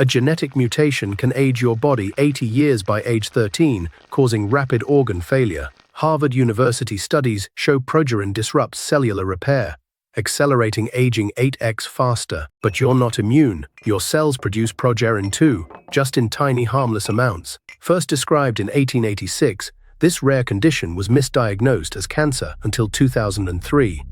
A genetic mutation can age your body 80 years by age 13, causing rapid organ failure. Harvard University studies show progerin disrupts cellular repair, accelerating aging 8x faster. But you're not immune. Your cells produce progerin too, just in tiny harmless amounts. First described in 1886, this rare condition was misdiagnosed as cancer until 2003,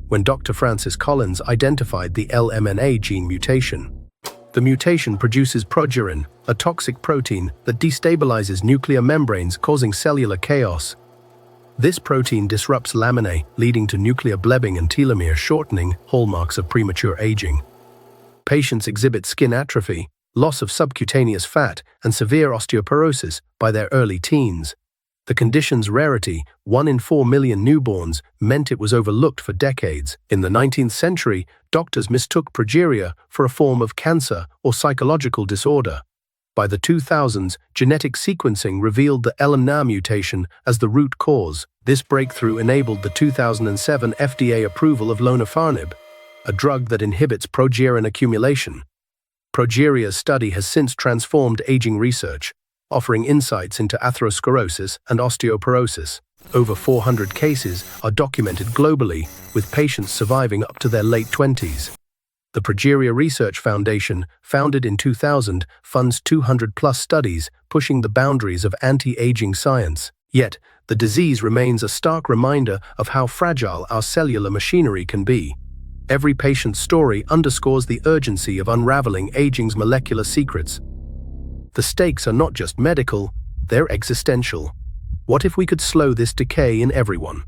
when Dr. Francis Collins identified the LMNA gene mutation. The mutation produces progerin, a toxic protein that destabilizes nuclear membranes, causing cellular chaos. This protein disrupts laminae, leading to nuclear blebbing and telomere shortening, hallmarks of premature aging. Patients exhibit skin atrophy, loss of subcutaneous fat, and severe osteoporosis by their early teens. The condition's rarity, 1 in 4 million newborns, meant it was overlooked for decades. In the 19th century, doctors mistook progeria for a form of cancer or psychological disorder. By the 2000s, genetic sequencing revealed the LMNA mutation as the root cause. This breakthrough enabled the 2007 FDA approval of lonafarnib, a drug that inhibits progerin accumulation. Progeria's study has since transformed aging research, offering insights into atherosclerosis and osteoporosis. Over 400 cases are documented globally, with patients surviving up to their late 20s. The Progeria Research Foundation, founded in 2000, funds 200-plus studies, pushing the boundaries of anti-aging science. Yet, the disease remains a stark reminder of how fragile our cellular machinery can be. Every patient's story underscores the urgency of unraveling aging's molecular secrets. The stakes are not just medical, they're existential. What if we could slow this decay in everyone?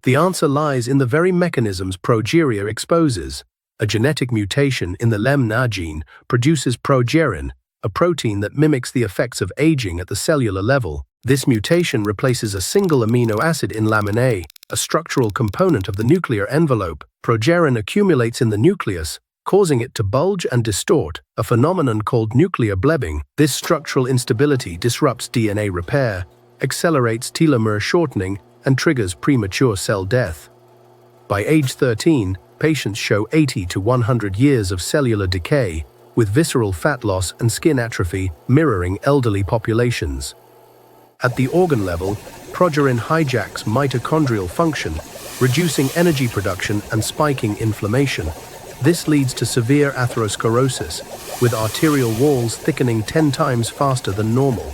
The answer lies in the very mechanisms progeria exposes. A genetic mutation in the LMNA gene produces progerin, a protein that mimics the effects of aging at the cellular level. This mutation replaces a single amino acid in laminae, a structural component of the nuclear envelope. Progerin accumulates in the nucleus, causing it to bulge and distort, a phenomenon called nuclear blebbing. This structural instability disrupts DNA repair, accelerates telomere shortening, and triggers premature cell death. By age 13, patients show 80 to 100 years of cellular decay, with visceral fat loss and skin atrophy mirroring elderly populations. At the organ level, progerin hijacks mitochondrial function, reducing energy production and spiking inflammation. This leads to severe atherosclerosis, with arterial walls thickening 10 times faster than normal.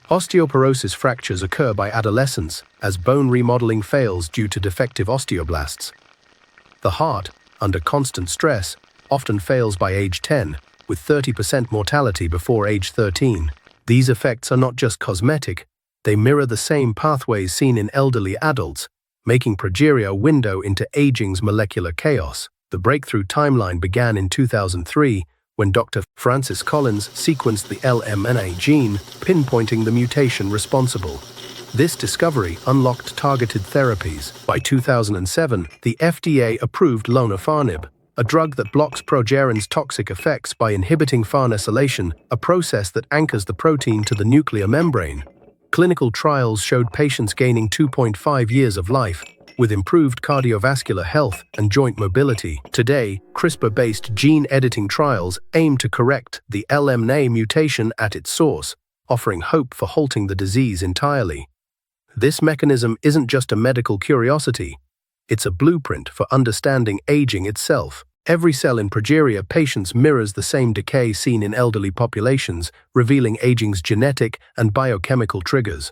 Osteoporosis fractures occur by adolescence as bone remodeling fails due to defective osteoblasts. The heart, under constant stress, often fails by age 10, with 30% mortality before age 13. These effects are not just cosmetic, they mirror the same pathways seen in elderly adults, making progeria a window into aging's molecular chaos. The breakthrough timeline began in 2003, when Dr. Francis Collins sequenced the LMNA gene, pinpointing the mutation responsible. This discovery unlocked targeted therapies. By 2007, the FDA approved lonafarnib, a drug that blocks progerin's toxic effects by inhibiting farnesylation, a process that anchors the protein to the nuclear membrane. Clinical trials showed patients gaining 2.5 years of life, with improved cardiovascular health and joint mobility. Today, CRISPR-based gene editing trials aim to correct the LMNA mutation at its source, offering hope for halting the disease entirely. This mechanism isn't just a medical curiosity, it's a blueprint for understanding aging itself. Every cell in progeria patients mirrors the same decay seen in elderly populations, revealing aging's genetic and biochemical triggers.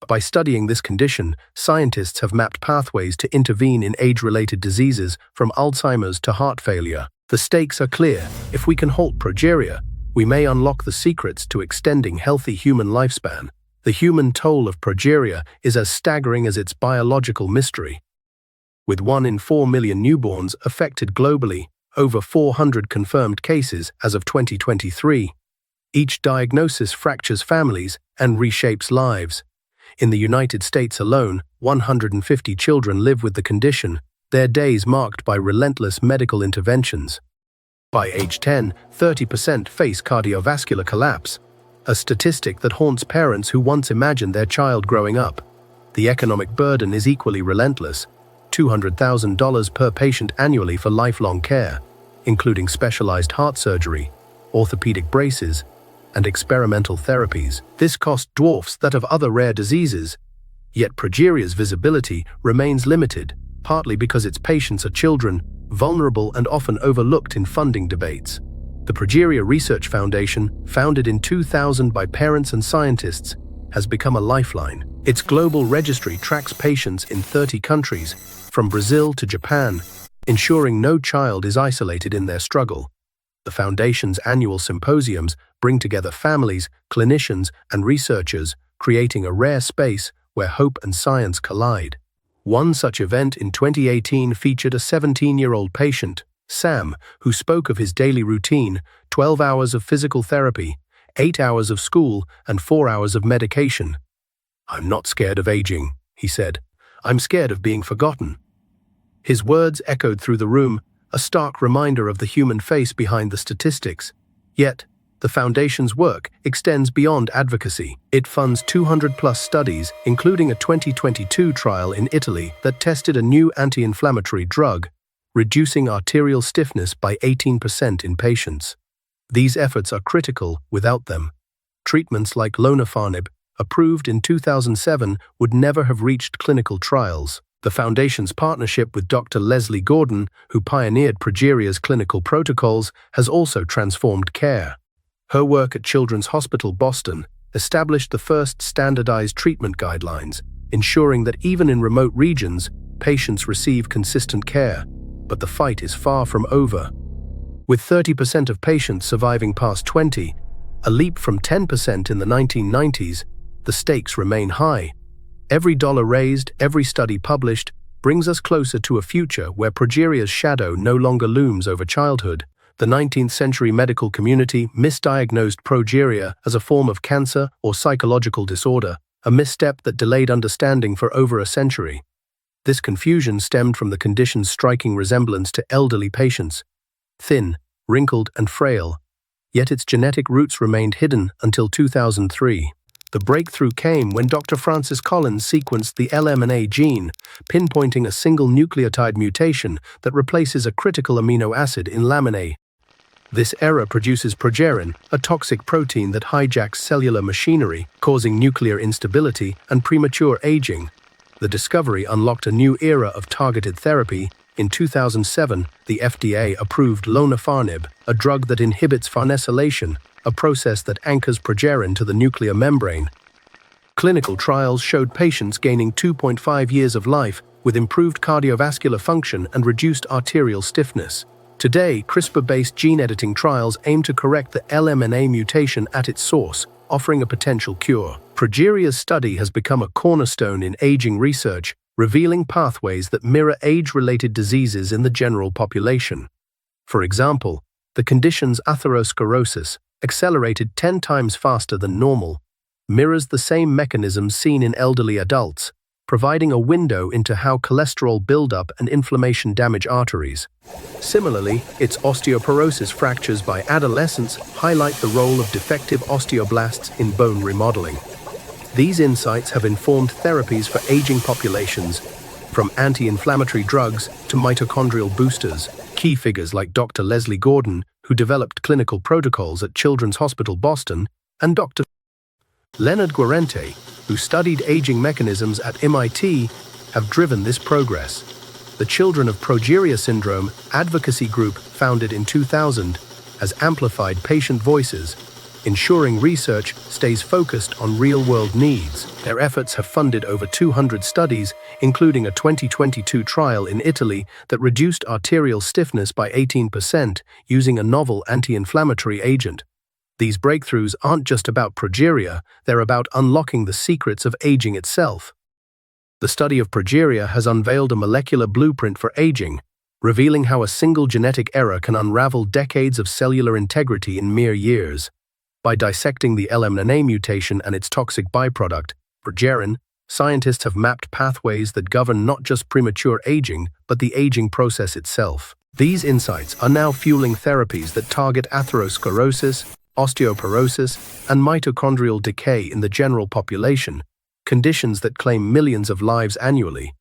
By studying this condition, scientists have mapped pathways to intervene in age-related diseases from Alzheimer's to heart failure. The stakes are clear. If we can halt progeria, we may unlock the secrets to extending healthy human lifespan. The human toll of progeria is as staggering as its biological mystery. With 1 in 4 million newborns affected globally, over 400 confirmed cases as of 2023. Each diagnosis fractures families and reshapes lives. In the United States alone, 150 children live with the condition, their days marked by relentless medical interventions. By age 10, 30% face cardiovascular collapse, a statistic that haunts parents who once imagined their child growing up. The economic burden is equally relentless, $200,000 per patient annually for lifelong care, including specialized heart surgery, orthopedic braces, and experimental therapies. This cost dwarfs that of other rare diseases, yet Progeria's visibility remains limited, partly because its patients are children, vulnerable and often overlooked in funding debates. The Progeria Research Foundation, founded in 2000 by parents and scientists, has become a lifeline. Its global registry tracks patients in 30 countries, from Brazil to Japan, ensuring no child is isolated in their struggle. The Foundation's annual symposiums bring together families, clinicians, and researchers, creating a rare space where hope and science collide. One such event in 2018 featured a 17-year-old patient, Sam, who spoke of his daily routine: 12 hours of physical therapy, 8 hours of school, and 4 hours of medication. "I'm not scared of aging," he said. "I'm scared of being forgotten." His words echoed through the room, a stark reminder of the human face behind the statistics. Yet, the Foundation's work extends beyond advocacy. It funds 200-plus studies, including a 2022 trial in Italy that tested a new anti-inflammatory drug, reducing arterial stiffness by 18% in patients. These efforts are critical. Without them, treatments like lonafarnib, approved in 2007, would never have reached clinical trials. The Foundation's partnership with Dr. Leslie Gordon, who pioneered Progeria's clinical protocols, has also transformed care. Her work at Children's Hospital Boston established the first standardized treatment guidelines, ensuring that even in remote regions, patients receive consistent care. But the fight is far from over. With 30% of patients surviving past 20, a leap from 10% in the 1990s, the stakes remain high. Every dollar raised, every study published, brings us closer to a future where Progeria's shadow no longer looms over childhood. The 19th-century medical community misdiagnosed progeria as a form of cancer or psychological disorder, a misstep that delayed understanding for over a century. This confusion stemmed from the condition's striking resemblance to elderly patients, thin, wrinkled, and frail, yet its genetic roots remained hidden until 2003. The breakthrough came when Dr. Francis Collins sequenced the LMNA gene, pinpointing a single nucleotide mutation that replaces a critical amino acid in lamin A. This error produces progerin, a toxic protein that hijacks cellular machinery, causing nuclear instability and premature aging. The discovery unlocked a new era of targeted therapy. In 2007, the FDA approved lonafarnib, a drug that inhibits farnesylation, a process that anchors progerin to the nuclear membrane. Clinical trials showed patients gaining 2.5 years of life with improved cardiovascular function and reduced arterial stiffness. Today, CRISPR-based gene editing trials aim to correct the LMNA mutation at its source, offering a potential cure. Progeria's study has become a cornerstone in aging research, revealing pathways that mirror age-related diseases in the general population. For example, the condition's atherosclerosis, accelerated 10 times faster than normal, mirrors the same mechanisms seen in elderly adults, providing a window into how cholesterol buildup and inflammation damage arteries. Similarly, its osteoporosis fractures by adolescents highlight the role of defective osteoblasts in bone remodeling. These insights have informed therapies for aging populations, from anti-inflammatory drugs to mitochondrial boosters. Key figures like Dr. Leslie Gordon, who developed clinical protocols at Children's Hospital Boston, and Dr. Leonard Guarente, who studied aging mechanisms at MIT, have driven this progress. The Children of Progeria Syndrome advocacy group, founded in 2000, has amplified patient voices, ensuring research stays focused on real-world needs. Their efforts have funded over 200 studies, including a 2022 trial in Italy that reduced arterial stiffness by 18% using a novel anti-inflammatory agent. These breakthroughs aren't just about progeria, they're about unlocking the secrets of aging itself. The study of progeria has unveiled a molecular blueprint for aging, revealing how a single genetic error can unravel decades of cellular integrity in mere years. By dissecting the LMNA mutation and its toxic byproduct, progerin, scientists have mapped pathways that govern not just premature aging, but the aging process itself. These insights are now fueling therapies that target atherosclerosis, osteoporosis, and mitochondrial decay in the general population, conditions that claim millions of lives annually.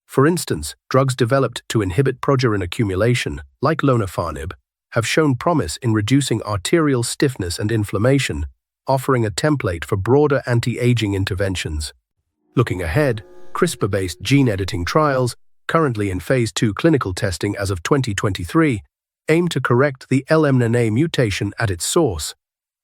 For instance, drugs developed to inhibit progerin accumulation, like lonafarnib, have shown promise in reducing arterial stiffness and inflammation, offering a template for broader anti-aging interventions. Looking ahead, CRISPR-based gene editing trials, currently in phase 2 clinical testing as of 2023, aim to correct the LMNA mutation at its source.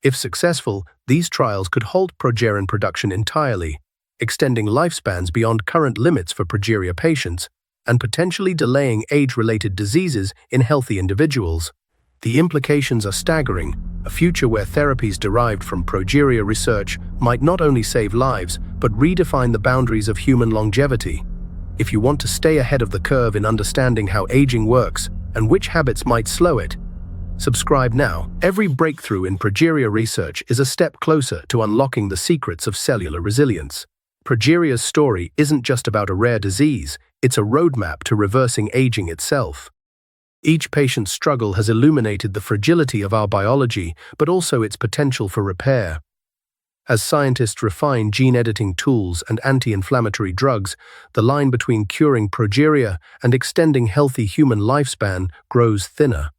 If successful, these trials could halt progerin production entirely, extending lifespans beyond current limits for progeria patients, and potentially delaying age-related diseases in healthy individuals. The implications are staggering, a future where therapies derived from progeria research might not only save lives, but redefine the boundaries of human longevity. If you want to stay ahead of the curve in understanding how aging works and which habits might slow it, subscribe now. Every breakthrough in progeria research is a step closer to unlocking the secrets of cellular resilience. Progeria's story isn't just about a rare disease, it's a roadmap to reversing aging itself. Each patient's struggle has illuminated the fragility of our biology, but also its potential for repair. As scientists refine gene editing tools and anti-inflammatory drugs, the line between curing progeria and extending healthy human lifespan grows thinner.